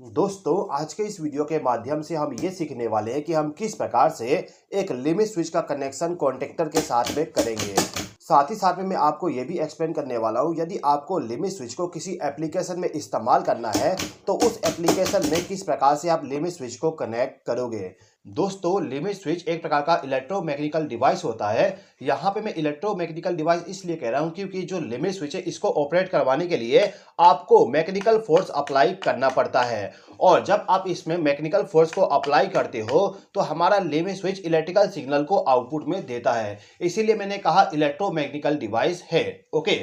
दोस्तों, आज के इस वीडियो के माध्यम से हम ये सीखने वाले हैं कि हम किस प्रकार से एक लिमिट स्विच का कनेक्शन कॉन्टेक्टर के साथ में करेंगे। साथ ही साथ में मैं आपको ये भी एक्सप्लेन करने वाला हूँ, यदि आपको लिमिट स्विच को किसी एप्लीकेशन में इस्तेमाल करना है तो उस एप्लीकेशन में किस प्रकार से आप लिमिट स्विच को कनेक्ट करोगे। दोस्तों, लिमिट स्विच एक प्रकार का इलेक्ट्रोमैकेनिकल डिवाइस होता है। यहाँ पे मैं इलेक्ट्रोमैकेनिकल डिवाइस इसलिए कह रहा हूँ क्योंकि जो लिमिट स्विच है इसको ऑपरेट करवाने के लिए आपको मैकेनिकल फोर्स अप्लाई करना पड़ता है। और जब आप इसमें मैकेनिकल फोर्स को अप्लाई करते हो तो हमारा लिमिट स्विच इलेक्ट्रिकल सिग्नल को आउटपुट में देता है। इसीलिए मैंने कहा इलेक्ट्रोमैकेनिकल डिवाइस है। ओके,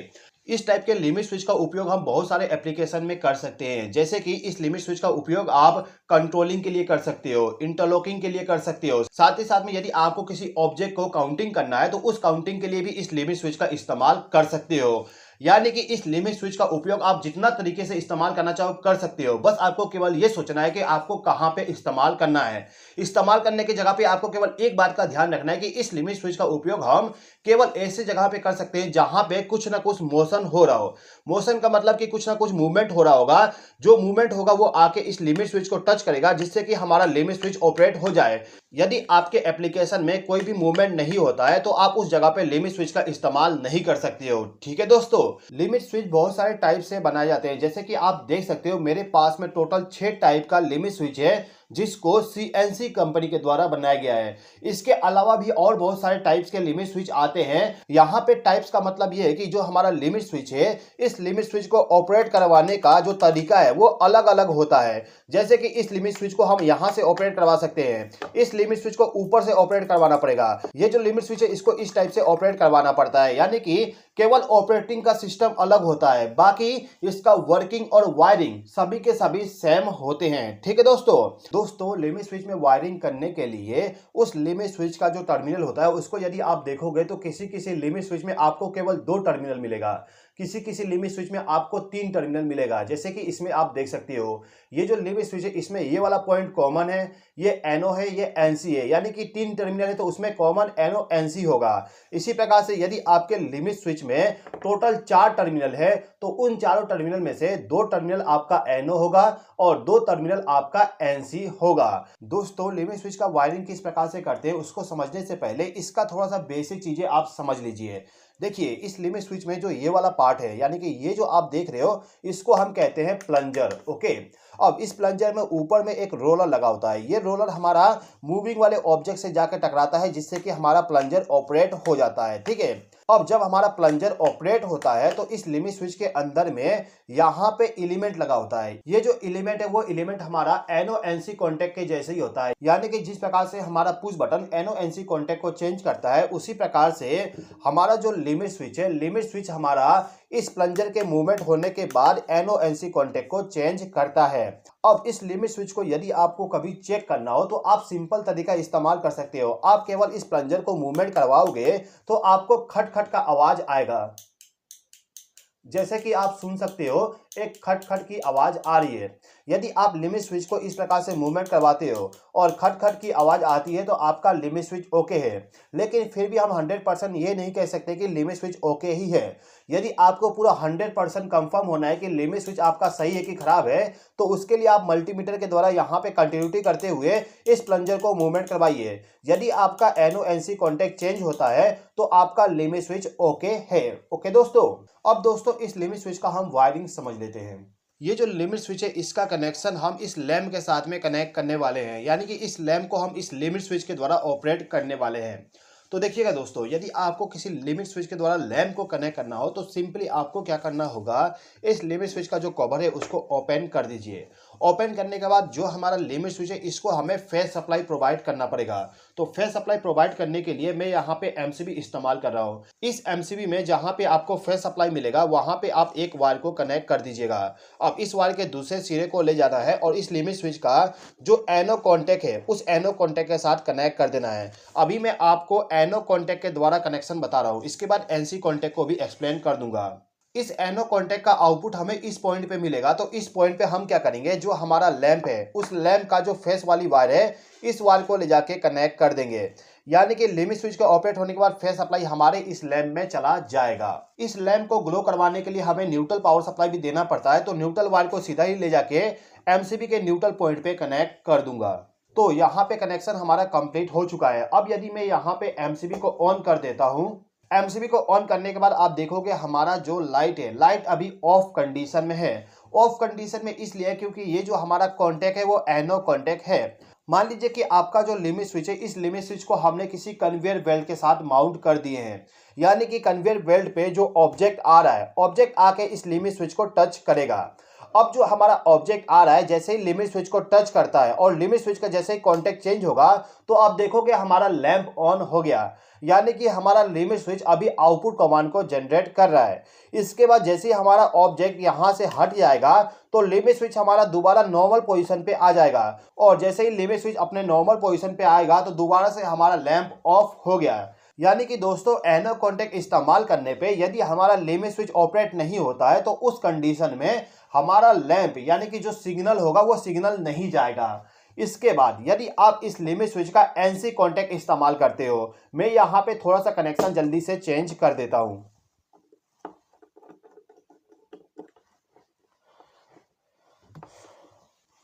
इस टाइप के लिमिट स्विच का उपयोग हम बहुत सारे एप्लीकेशन में कर सकते हैं। जैसे कि इस लिमिट स्विच का उपयोग आप कंट्रोलिंग के लिए कर सकते हो, इंटरलॉकिंग के लिए कर सकते हो। साथ ही साथ में यदि आपको किसी ऑब्जेक्ट को काउंटिंग करना है तो उस काउंटिंग के लिए भी इस लिमिट स्विच का इस्तेमाल कर सकते हो। यानी कि इस लिमिट स्विच का उपयोग आप जितना तरीके से इस्तेमाल करना चाहो कर सकते हो। बस आपको केवल ये सोचना है कि आपको कहां पे इस्तेमाल करना है। इस्तेमाल करने की जगह पे आपको केवल एक बात का ध्यान रखना है कि इस लिमिट स्विच का उपयोग हम केवल ऐसे जगह पे कर सकते हैं जहां पे कुछ ना कुछ मोशन हो रहा हो। मोशन का मतलब कि कुछ ना कुछ मूवमेंट हो रहा होगा। जो मूवमेंट होगा वो आके इस लिमिट स्विच को टच करेगा, जिससे कि हमारा लिमिट स्विच ऑपरेट हो जाए। यदि आपके एप्लीकेशन में कोई भी मूवमेंट नहीं होता है तो आप उस जगह पे लिमिट स्विच का इस्तेमाल नहीं कर सकते हो। ठीक है दोस्तों, लिमिट स्विच बहुत सारे टाइप से बनाए जाते हैं। जैसे कि आप देख सकते हो मेरे पास में टोटल 6 टाइप का लिमिट स्विच है, जिसको सीएनसी कंपनी के द्वारा बनाया गया है। इसके अलावा भी और बहुत सारे टाइप्स के लिमिट स्विच आते हैं। यहाँ पे टाइप्स का मतलब ये है कि जो हमारा लिमिट स्विच है, इस लिमिट स्विच को ऑपरेट करवाने का जो तरीका है वो अलग अलग होता है। जैसे कि इस लिमिट स्विच को हम यहाँ से ऑपरेट करवा सकते हैं, इस लिमिट स्विच को ऊपर से ऑपरेट करवाना पड़ेगा। ये जो लिमिट स्विच है इसको इस टाइप से ऑपरेट करवाना पड़ता है। यानी कि केवल ऑपरेटिंग का सिस्टम अलग होता है, बाकी इसका वर्किंग और वायरिंग सभी के सभी सेम होते हैं। ठीक है दोस्तों, लिमिट स्विच में वायरिंग करने के लिए उस लिमिट स्विच का जो टर्मिनल होता है उसको यदि आप देखोगे तो किसी किसी लिमिट स्विच में आपको केवल 2 टर्मिनल मिलेगा, किसी किसी लिमिट स्विच में आपको 3 टर्मिनल मिलेगा। जैसे कि इसमें आप देख सकते हो ये जो लिमिट स्विच है इसमें ये वाला पॉइंट कॉमन है, ये एनओ है, ये एनसी है। यानी कि 3 टर्मिनल है तो उसमें कॉमन एनओ एनसी होगा। इसी प्रकार से यदि आपके लिमिट स्विच में टोटल 4 टर्मिनल है तो उन चारों टर्मिनल में से 2 टर्मिनल आपका एनओ होगा और 2 टर्मिनल आपका एनसी होगा। दोस्तों, लिमिट स्विच का वायरिंग किस प्रकार से करते हैं उसको समझने से पहले इसका थोड़ा सा बेसिक चीजें आप समझ लीजिए। देखिए, इस लिमिट स्विच में जो ये वाला पार्ट है, यानी कि ये जो आप देख रहे हो इसको हम कहते हैं प्लंजर। ओके, अब इस प्लंजर में ऊपर में एक रोलर लगा होता है। ये रोलर हमारा मूविंग वाले ऑब्जेक्ट से जाकर टकराता है, जिससे कि हमारा प्लंजर ऑपरेट हो जाता है। ठीक है, अब जब हमारा प्लंजर ऑपरेट होता है तो इस लिमिट स्विच के अंदर में यहाँ पे एलिमेंट लगा होता है। ये जो एलिमेंट है वो एलिमेंट हमारा एनओ एनसी कॉन्टेक्ट के जैसे ही होता है। यानी कि जिस प्रकार से हमारा push button NO NC contact को चेंज करता है, उसी प्रकार से हमारा जो लिमिट स्विच है, लिमिट स्विच हमारा इस प्लंजर के मूवमेंट होने के बाद एनओ एनसी कॉन्टेक्ट को चेंज करता है। अब इस लिमिट स्विच को यदि आपको कभी चेक करना हो तो आप सिंपल तरीका इस्तेमाल कर सकते हो। आप केवल इस प्लंजर को मूवमेंट करवाओगे तो आपको खट खट का आवाज आएगा। जैसे कि आप सुन सकते हो एक खट खट की आवाज आ रही है। यदि आप लिमिट स्विच को इस प्रकार से मूवमेंट करवाते हो और खट खट की आवाज आती है तो आपका लिमिट स्विच ओके है। लेकिन फिर भी हम 100% ये नहीं कह सकते कि लिमिट स्विच ओके ही है। यदि आपको पूरा 100% कंफर्म होना है कि लिमिट स्विच आपका सही है कि खराब है, तो उसके लिए आप मल्टीमीटर के द्वारा यहाँ पे कंटिन्यूटी करते हुए इस प्लंजर को मूवमेंट करवाइए। यदि आपका एनओ एनसी कॉन्टेक्ट चेंज होता है तो आपका लिमिट स्विच ओके है। ओके दोस्तों, अब दोस्तों इस लिमिट स्विच का हम वायरिंग समझ लेते हैं। ये जो लिमिट स्विच है इसका कनेक्शन हम इस लैंप के साथ में कनेक्ट करने वाले हैं। यानी कि इस लैंप को हम इस लिमिट स्विच के द्वारा ऑपरेट करने वाले हैं। तो देखिएगा दोस्तों, यदि आपको किसी लिमिट स्विच के द्वारा लैंप को कनेक्ट करना हो तो सिंपली आपको क्या करना होगा, इस लिमिट स्विच का जो कवर है उसको ओपन कर दीजिए। ओपन करने के बाद जो हमारा लिमिट स्विच है इसको हमें फेस सप्लाई प्रोवाइड करना पड़ेगा। तो फेस सप्लाई प्रोवाइड करने के लिए मैं यहाँ पे एमसीबी इस्तेमाल कर रहा हूँ। इस एमसीबी में जहाँ पे आपको फेस सप्लाई मिलेगा वहाँ पे आप एक वायर को कनेक्ट कर दीजिएगा। अब इस वायर के दूसरे सिरे को ले जाना है और इस लिमिट स्विच का जो एनो कॉन्टेक्ट है उस एनो कॉन्टेक्ट के साथ कनेक्ट कर देना है। अभी मैं आपको एनो कॉन्टेक्ट के द्वारा कनेक्शन बता रहा हूँ, इसके बाद एनसी कॉन्टेक्ट को भी एक्सप्लेन कर दूंगा। इस एनो कॉन्टैक्ट का आउटपुट हमें इस पॉइंट पे मिलेगा। तो इस पॉइंट पे हम क्या करेंगे, जो हमारा लैंप है उस लैंप का जो फेस वाली वायर है इस वायर को ले जाके कनेक्ट कर देंगे। यानी कि लिमिट स्विच के ऑपरेट होने के बाद फेस सप्लाई हमारे इस लैंप में चला जाएगा। इस लैंप को ग्लो करवाने के लिए हमें न्यूट्रल पावर सप्लाई भी देना पड़ता है। तो न्यूट्रल वायर को सीधा ही ले जाके एमसीबी के न्यूट्रल पॉइंट पे कनेक्ट कर दूंगा। तो यहाँ पे कनेक्शन हमारा कंप्लीट हो चुका है। अब यदि मैं यहाँ पे एमसीबी को ऑन कर देता हूँ, एमसीबी को ऑन करने के बाद आप देखोगे हमारा जो लाइट है, लाइट अभी ऑफ कंडीशन में है। ऑफ कंडीशन में इसलिए क्योंकि ये जो हमारा कॉन्टैक्ट है वो एनो कॉन्टैक्ट है। मान लीजिए कि आपका जो लिमिट स्विच है, इस लिमिट स्विच को हमने किसी कन्वेयर बेल्ट के साथ माउंट कर दिए हैं। यानी कि कन्वेयर बेल्ट पे जो ऑब्जेक्ट आ रहा है, ऑब्जेक्ट आके इस लिमिट स्विच को टच करेगा। अब जो हमारा ऑब्जेक्ट आ रहा है जैसे ही लिमिट स्विच को टच करता है और लिमिट स्विच का जैसे ही कॉन्टैक्ट चेंज होगा तो आप देखोगे हमारा लैंप ऑन हो गया। यानी कि हमारा लिमिट स्विच अभी आउटपुट कमांड को जनरेट कर रहा है। इसके बाद जैसे ही हमारा ऑब्जेक्ट यहाँ से हट जाएगा तो लिमिट स्विच हमारा दोबारा नॉर्मल पोजीशन पे आ जाएगा। और जैसे ही लिमिट स्विच अपने नॉर्मल पोजीशन पे आएगा तो दोबारा से हमारा लैंप ऑफ हो गया। यानी कि दोस्तों एनो कॉन्टैक्ट इस्तेमाल करने पे यदि हमारा लिमिट स्विच ऑपरेट नहीं होता है तो उस कंडीशन में हमारा लैंप यानी कि जो सिग्नल होगा वो सिग्नल नहीं जाएगा। इसके बाद यदि आप इस लिमिट स्विच का एनसी कॉन्टैक्ट इस्तेमाल करते हो, मैं यहाँ पे थोड़ा सा कनेक्शन जल्दी से चेंज कर देता हूँ।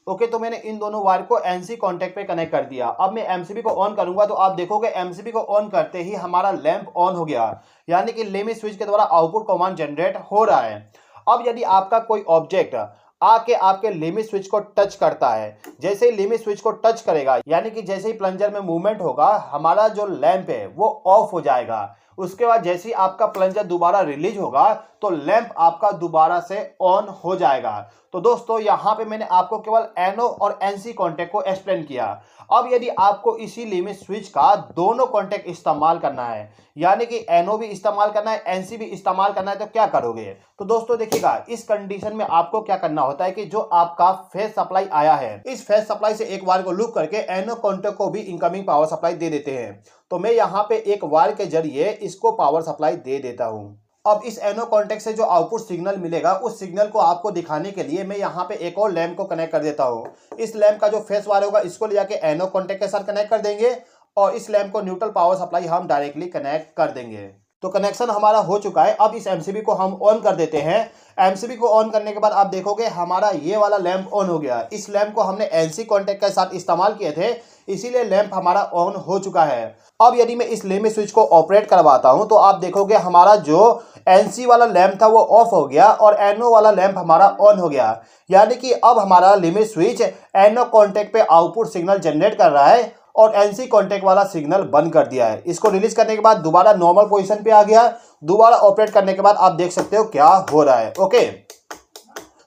ओके, तो मैंने इन दोनों वायर को एनसी कॉन्टैक्ट पे कनेक्ट कर दिया। अब मैं एमसीबी को ऑन करूंगा तो आप देखोगे एमसीबी को ऑन करते ही हमारा लैंप ऑन हो गया। यानी कि लिमिट स्विच के द्वारा आउटपुट कमांड जनरेट हो रहा है। अब यदि आपका कोई ऑब्जेक्ट आके आपके लिमिट स्विच को टच करता है, जैसे ही लिमिट स्विच को टच करेगा यानी कि जैसे ही प्लंजर में मूवमेंट होगा हमारा जो लैंप है वो ऑफ हो जाएगा। उसके बाद जैसे ही आपका प्लंजर दोबारा रिलीज होगा तो लैंप आपका दोबारा से ऑन हो जाएगा। तो दोस्तों यहाँ पे मैंने आपको केवल एनो और एनसी कॉन्टैक्ट को एक्सप्लेन किया। अब यदि आपको इसी लिमिट स्विच का दोनों कॉन्टैक्ट इस्तेमाल करना है, यानी कि एनो भी इस्तेमाल करना है, एनसी भी इस्तेमाल करना है, तो क्या करोगे? तो दोस्तों देखिएगा, इस कंडीशन में आपको क्या करना होता है कि जो आपका फेस सप्लाई आया है, इस फेस सप्लाई से एक वायर को लूप करके एनो कॉन्टैक्ट को भी इनकमिंग पावर सप्लाई दे देते हैं। तो मैं यहाँ पे एक वायर के जरिए इसको पावर सप्लाई दे देता हूँ। अब इस एनो कॉन्टैक्ट से जो आउटपुट सिग्नल मिलेगा उस सिग्नल को आपको दिखाने के लिए मैं यहाँ पे एक और लैंप को कनेक्ट कर देता हूँ। इस लैंप का जो फेस वायर होगा इसको ले जाके एनो कॉन्टैक्ट के साथ कनेक्ट कर देंगे और इस लैंप को न्यूट्रल पावर सप्लाई हम डायरेक्टली कनेक्ट कर देंगे। तो कनेक्शन हमारा हो चुका है। अब इस एमसीबी को हम ऑन कर देते हैं। एमसीबी को ऑन करने के बाद आप देखोगे हमारा ये वाला लैंप ऑन हो गया। इस लैंप को हमने एनसी कॉन्टैक्ट के साथ इस्तेमाल किए थे, इसीलिए लैंप हमारा ऑन हो चुका है। अब यदि मैं इस लिमिट स्विच को ऑपरेट करवाता हूं तो आप देखोगे हमारा जो एनसी वाला लैंप था वो ऑफ हो गया और एनो वाला लैंप हमारा ऑन हो गया। यानी कि अब हमारा लिमिट स्विच एनो कॉन्टैक्ट पे आउटपुट सिग्नल जनरेट कर रहा है और एनसी कॉन्टैक्ट वाला सिग्नल बंद कर दिया है। इसको रिलीज करने के बाद दोबारा नॉर्मल पोजीशन पे आ गया। दोबारा ऑपरेट करने के बाद आप देख सकते हो क्या हो रहा है। ओके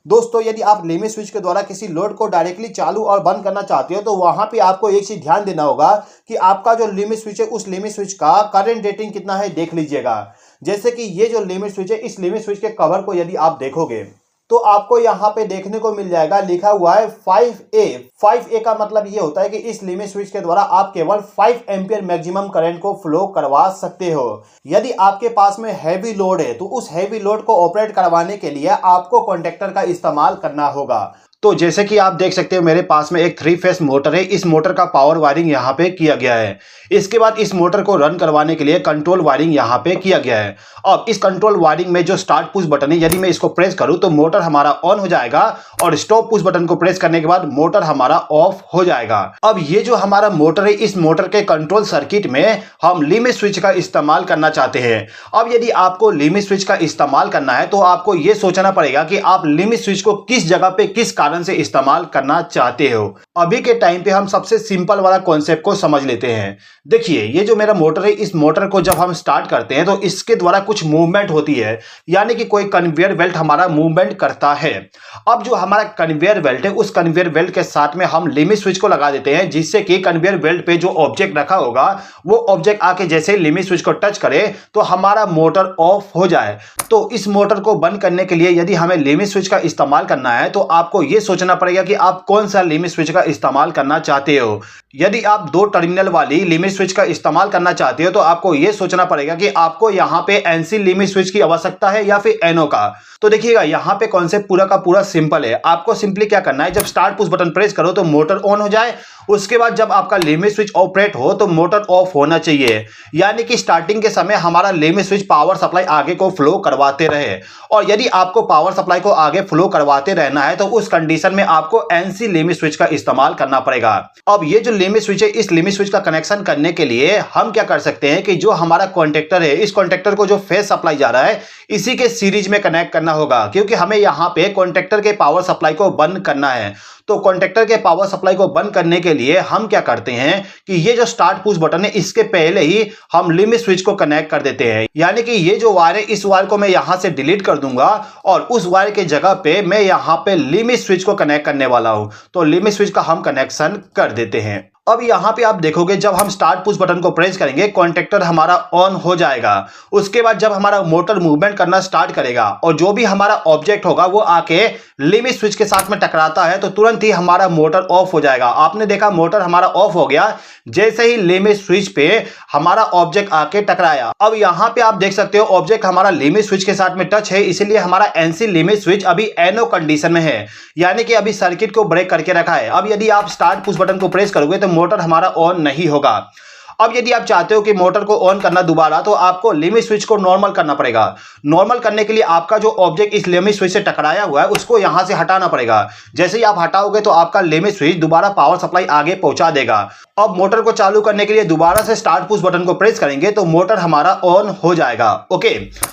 दोस्तों, यदि आप लिमिट स्विच के द्वारा किसी लोड को डायरेक्टली चालू और बंद करना चाहते हो तो वहां पे आपको एक चीज ध्यान देना होगा कि आपका जो लिमिट स्विच है उस लिमिट स्विच का करंट रेटिंग कितना है देख लीजिएगा। जैसे कि ये जो लिमिट स्विच है, इस लिमिट स्विच के कवर को यदि आप देखोगे तो आपको यहाँ पे देखने को मिल जाएगा लिखा हुआ है 5A। 5A का मतलब ये होता है कि इस लिमिट स्विच के द्वारा आप केवल 5 एम्पियर मैक्सिमम करंट को फ्लो करवा सकते हो। यदि आपके पास में हैवी लोड है तो उस हैवी लोड को ऑपरेट करवाने के लिए आपको कॉन्टैक्टर का इस्तेमाल करना होगा। तो जैसे कि आप देख सकते हो मेरे पास में एक 3 फेस मोटर है। इस मोटर का पावर वायरिंग यहाँ पे किया गया है। इसके बाद इस मोटर को रन करवाने के लिए कंट्रोल वायरिंग यहाँ पे किया गया है। अब इस कंट्रोल वायरिंग में जो स्टार्ट पुश बटन है, यदि मैं इसको प्रेस करूं तो मोटर हमारा ऑन हो जाएगा और स्टॉप पुश बटन को प्रेस करने के बाद मोटर हमारा ऑफ हो जाएगा। अब ये जो हमारा मोटर है, इस मोटर के कंट्रोल सर्किट में हम लिमिट स्विच का इस्तेमाल करना चाहते हैं। अब यदि आपको लिमिट स्विच का इस्तेमाल करना है तो आपको ये सोचना पड़ेगा कि आप लिमिट स्विच को किस जगह पे किस कारण से इस्तेमाल करना चाहते हो। अभी के टाइम पे हम सबसे सिंपल वाला कॉन्सेप्ट को समझ लेते हैं। देखिए, ये जो मेरा मोटर है, इस मोटर को जब हम स्टार्ट करते हैं तो इसके द्वारा कुछ मूवमेंट होती है, यानी कि कोई कन्वेयर बेल्ट हमारा मूवमेंट करता है। अब जो हमारा कन्वेयर बेल्ट है, उस कन्वेयर बेल्ट के साथ में हम लिमिट स्विच को लगा देते हैं, जिससे कि कन्वेयर बेल्ट पे जो ऑब्जेक्ट रखा होगा वो ऑब्जेक्ट आके जैसे लिमिट स्विच को टच करे तो हमारा मोटर ऑफ हो जाए। तो इस मोटर को बंद करने के लिए यदि हमें लिमिट स्विच का इस्तेमाल करना है तो आपको यह सोचना पड़ेगा कि आप कौन सा लिमिट स्विच का इस्तेमाल करना चाहते हो। यदि आप 2 टर्मिनल वाली लिमिट स्विच का इस्तेमाल करना चाहते हो तो आपको यह सोचना पड़ेगा कि आपको यहां पे एनसी लिमिट स्विच की आवश्यकता है या फिर एनओ का। तो देखिएगा यहां पे कॉन्सेप्ट पूरा का पूरा सिंपल है। आपको सिंपली क्या करना है, जब स्टार्ट पुश बटन प्रेस करो तो मोटर ऑन हो जाए, उसके बाद जब आपका लिमिट स्विच ऑपरेट हो तो मोटर ऑफ होना चाहिए। यानी कि स्टार्टिंग के समय हमारा लिमिट स्विच पावर सप्लाई आगे को फ्लो करवाते रहे। और यदि आपको पावर सप्लाई को आगे फ्लो करवाते रहना है तो उस कंडीशन में आपको एनसी लिमिट स्विच का इस्तेमाल करना पड़ेगा। अब ये जो लिमिट स्विच है, इस लिमिट स्विच का कनेक्शन करने के लिए हम क्या कर सकते हैं कि जो हमारा कॉन्टेक्टर है, इस कॉन्टेक्टर को जो फेज सप्लाई जा रहा है इसी के सीरीज में कनेक्ट करना होगा, क्योंकि हमें यहां पे कॉन्टेक्टर के पावर सप्लाई को बंद करना है। तो कॉन्टेक्टर के पावर सप्लाई को बंद करने के लिए हम क्या करते हैं कि ये जो स्टार्ट पुश बटन है इसके पहले ही हम लिमिट स्विच को कनेक्ट कर देते हैं। यानी कि ये जो वायर है, इस वायर को मैं यहां से डिलीट कर दूंगा और उस वायर के जगह पे मैं यहां पे लिमिट स्विच को कनेक्ट करने वाला हूं। तो लिमिट स्विच का हम कनेक्शन कर देते हैं। अब यहां पे आप देखोगे जब हम स्टार्ट पुश बटन को प्रेस करेंगे कॉन्टेक्टर हमारा ऑन हो जाएगा। उसके बाद जब हमारा मोटर मूवमेंट करना स्टार्ट करेगा और जो भी हमारा ऑब्जेक्ट होगा वो आके लिमिट स्विच के साथ में टकराता है तो तुरंत ही हमारा मोटर ऑफ हो जाएगा। आपने देखा मोटर हमारा ऑफ हो गया जैसे ही लिमिट स्विच पे हमारा ऑब्जेक्ट आके टकराया। अब यहां पे आप देख सकते हो ऑब्जेक्ट हमारा लिमिट स्विच के साथ में टच है, इसलिए हमारा एनसी लिमिट स्विच अभी एनओ कंडीशन में है, यानी कि अभी सर्किट को ब्रेक करके रखा है। अब यदि आप स्टार्ट पुश बटन को प्रेस करोगे तो मोटर हमारा ऑन नहीं होगा। अब यदि आप चाहते हो कि मोटर को ऑन करना दोबारा तो आपको लिमिट स्विच को नॉर्मल करना पड़ेगा। नॉर्मल करने के लिए आपका जो ऑब्जेक्ट इस लिमिट स्विच से टकराया हुआ है उसको यहां से हटाना पड़ेगा। जैसे ही आप हटाओगे तो आपका लिमिट स्विच दोबारा पावर सप्लाई आगे पहुंचा देगा। अब मोटर को चालू करने के लिए दोबारा से स्टार्ट पुश बटन को प्रेस करेंगे तो मोटर हमारा ऑन हो जाएगा। ओके,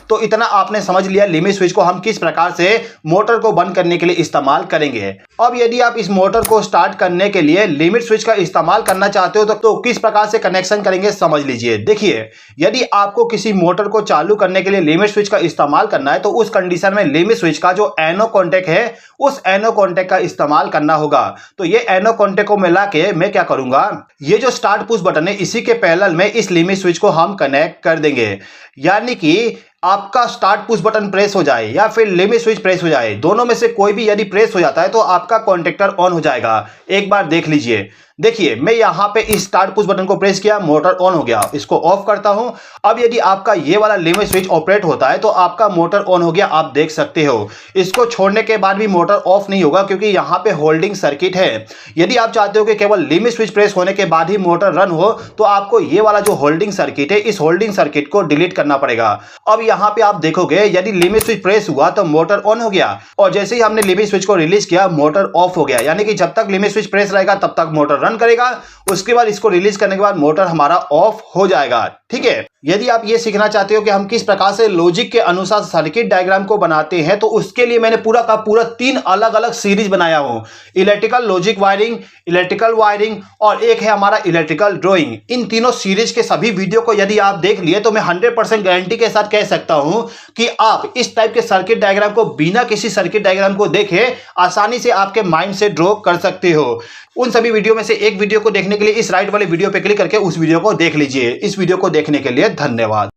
तो इतना आपने समझ लिया लिमिट स्विच को हम किस प्रकार से मोटर को बंद करने के लिए इस्तेमाल करेंगे। अब यदि आप इस मोटर को स्टार्ट करने के लिए लिमिट स्विच का इस्तेमाल करना चाहते हो तो किस प्रकार से कनेक्शन करेंगे समझ लीजिए। देखिए, यदि आपको किसी मोटर को चालू करने के लिए लिमिट स्विच का इस्तेमाल करना है तो उस कंडीशन में लिमिट स्विच का जो एनओ कॉन्टेक्ट है उस एनओ कॉन्टेक्ट का इस्तेमाल करना होगा। तो ये एनओ कॉन्टेक्ट को मिला के मैं क्या करूंगा, ये जो स्टार्ट पुश बटन है इसी के पैरेलल में इस लिमिट स्विच को हम कनेक्ट कर देंगे। यानी कि आपका स्टार्ट पुश बटन प्रेस हो जाए या फिर लिमिट स्विच प्रेस हो जाए, दोनों में से कोई भी यदि प्रेस हो जाता है तो आपका कॉन्टेक्टर ऑन हो जाएगा। एक बार देख लीजिए। देखिए, मैं यहां पे इस स्टार्ट पुश बटन को प्रेस किया, मोटर ऑन हो गया। इसको ऑफ करता हूं। अब यदि आपका ये वाला लिमिट स्विच ऑपरेट होता है तो आपका मोटर ऑन हो गया, आप देख सकते हो। इसको छोड़ने के बाद भी मोटर ऑफ नहीं होगा क्योंकि यहां पे होल्डिंग सर्किट है। यदि आप चाहते हो कि केवल लिमिट स्विच प्रेस होने के बाद ही मोटर रन हो तो आपको ये वाला जो होल्डिंग सर्किट है इस होल्डिंग सर्किट को डिलीट करना पड़ेगा। अब यहां पे आप देखोगे यदि लिमिट स्विच प्रेस हुआ तो मोटर ऑन हो गया और जैसे ही हमने लिमिट स्विच को रिलीज किया मोटर ऑफ हो गया। यानी कि जब तक लिमिट स्विच प्रेस रहेगा तब तक मोटर रन करेगा, उसके बाद इसको रिलीज करने के बाद मोटर हमारा ऑफ हो जाएगा। ठीक है, यदि आप ये सीखना चाहते हो कि हम किस प्रकार से लॉजिक के अनुसार सर्किट डायग्राम को बनाते हैं तो उसके लिए मैंने पूरा का पूरा 3 अलग अलग सीरीज बनाया हूं। Electrical logic wiring, electrical wiring और एक है हमारा इलेक्ट्रिकल ड्राइंग। इन तीनों सीरीज के सभी वीडियो को यदि आप देख लिए तो मैं 100% गारंटी के साथ कह सकता हूं कि आप इस टाइप के सर्किट डायग्राम को बिना किसी सर्किट डायग्राम को देखे आसानी से आपके माइंड से ड्रॉ कर सकते हो। उन सभी वीडियो में से एक वीडियो को देखने के लिए इस राइट वाले वीडियो पे क्लिक करके उस वीडियो को देख लीजिए। इस वीडियो को देखने के लिए धन्यवाद।